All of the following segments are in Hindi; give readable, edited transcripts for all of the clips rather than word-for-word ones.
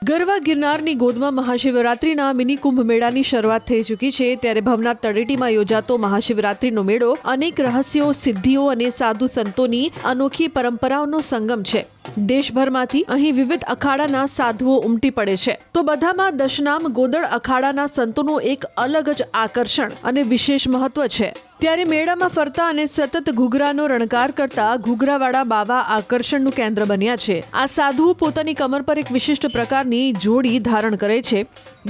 ગરવા ગિરનારની ગોદમાં મહાશિવરાત્રિના મિની કુંભ મેળાની શરૂઆત થઈ ચૂકી છે ત્યારે ભવનાથ તળેટીમાં યોજાતો મહાશિવરાત્રિનો મેળો અનેક રહસ્યો, સિદ્ધિઓ અને સાધુ સંતોની અનોખી પરંપરાઓનો સંગમ છે। દેશભરમાંથી અહીં વિવિધ અખાડાના સાધુઓ ઉમટી પડે છે તો બધામાં દશનામ ગોદડ અખાડાના સંતોનું એક અલગ જ આકર્ષણ અને વિશેષ મહત્વ છે। ત્યારે મેળામાં ફરતા અને સતત ઘૂઘરાનો રણકાર કરતા ઘૂઘરાવાળા બાવા આકર્ષણનું કેન્દ્ર બન્યા છે। આ સાધુઓ પોતાની કમર પર એક વિશિષ્ટ પ્રકારની જોડી ધારણ કરે છે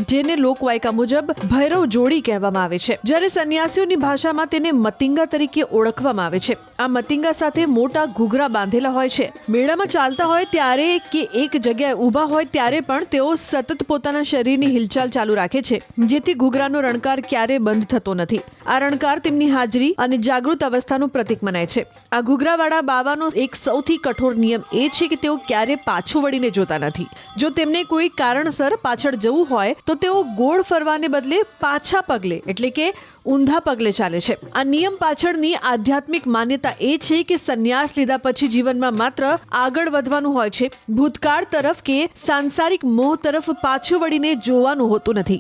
જેને લોકવાયકા મુજબ ભૈરવ જોડી કહેવામાં આવે છે, જ્યારે સંન્યાસીઓની ભાષામાં તેને મતિંગા તરીકે ઓળખવામાં આવે છે। આ મતિંગા સાથે મોટા ઘૂઘરા બાંધેલા હોય છે। મેળામાં ચાલતા હોય ત્યારે કે એક જગ્યાએ ઊભા હોય ત્યારે પણ તેઓ સતત પોતાના શરીરની હિલચાલ ચાલુ રાખે છે જેથી ઘૂઘરાનો રણકાર ક્યારેય બંધ થતો નથી। આ રણકાર તેમની હાજરી અને જાગૃત અવસ્થાનું પ્રતીક મનાય છે। આ ઘૂઘરાવાળા બાવાનો એક સૌથી કઠોર નિયમ એ છે કે તેઓ ક્યારે પાછું વળીને જોતા નથી। જો તેમને કોઈ કારણસર પાછળ જવું હોય તો તેઓ ગોળ ફરવાને બદલે પાછા પગલે એટલે કે ઊંધા પગલે ચાલે છે। આ નિયમ પાછળની આધ્યાત્મિક માન્યતા એ છે કે સંન્યાસ લીધા પછી જીવનમાં માત્ર આગળ વધવાનું હોય છે, ભૂતકાળ તરફ કે સાંસારિક મોહ તરફ પાછું વળીને જોવાનું હોતું નથી।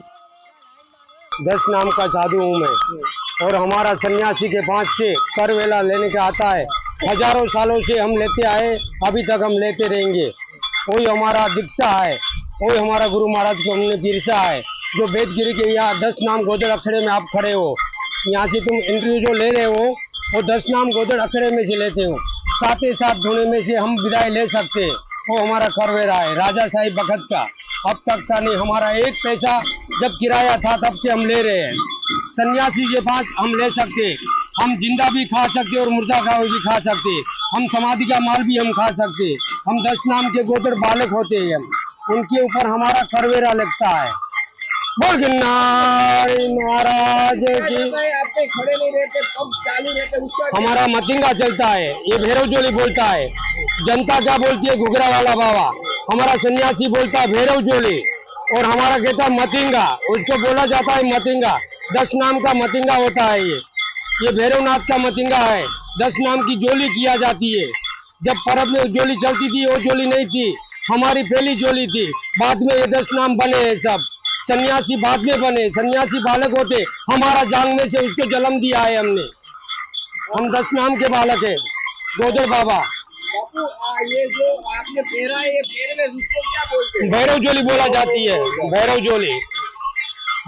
दस नाम का साधु हूँ मैं और हमारा सन्यासी के पास से करवेला लेने का आता है। हजारों सालों से हम लेते आए, अभी तक हम लेते रहेंगे। वही हमारा दीक्षा है, वही हमारा गुरु महाराज को हमने गिरसा है। जो बेदगिरी के यहाँ 10 नाम गोदड़ अखड़े में आप खड़े हो, यहाँ से तुम इंटरव्यू जो ले रहे हो वो 10 नाम गोदड़ अखड़े में से लेते हो। साथ ही साथ धोने में से हम विदाई ले सकते हैं। वो हमारा करवेरा है राजा साहिब बखत का, अब तक का नहीं। हमारा एक पैसा जब किराया था तब से हम ले रहे हैं। सन्यासी के पास हम ले सकते, हम जिंदा भी खा सकते और मुर्दा का भी खा सकते, हम समाधि का माल भी हम खा सकते। हम 10 नाम के गोदड़ बालक होते हैं, हम उनके ऊपर हमारा करवेरा लगता है। बोल गिरनारी महाराज की। आपके खड़े नहीं रहते, पग चालू रहते, उसका हमारा मतिंगा चलता है, ये भैरव जोली बोलता है। जनता क्या बोलती है? घुघरा वाला बाबा। हमारा सन्यासी बोलता है भैरव जोली और हमारा कहता है मतिंगा, उसको बोला जाता है मतिंगा। 10 नाम का मतिंगा होता है ये भैरवनाथ का मतिंगा है। 10 नाम की जोली किया जाती है। जब परब में जोली चलती थी वो जोली नहीं थी, हमारी पहली जोली थी। बाद में ये 10 नाम बने हैं सब, सन्यासी बाद में बने। सन्यासी बालक होते, हमारा जांग में से उसको जन्म दिया है हमने। हम 10 नाम के बालक है गोदड़ बाबा। बापू ये जो आपने फेरा है, ये फेरे में उसको क्या बोलते हैं? भैरव जोली बोला जाती है, भैरव जोली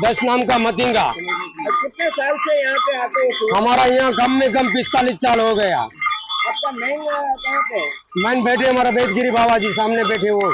10 नाम का मतिंगा। और कितने साल से यहाँ पे आते हो? हमारा यहाँ कम में कम 45 साल हो गया। आपका मेन कहाँ पे है? मैन बैठे हमारा बेदगिरी बाबा जी सामने बैठे वो।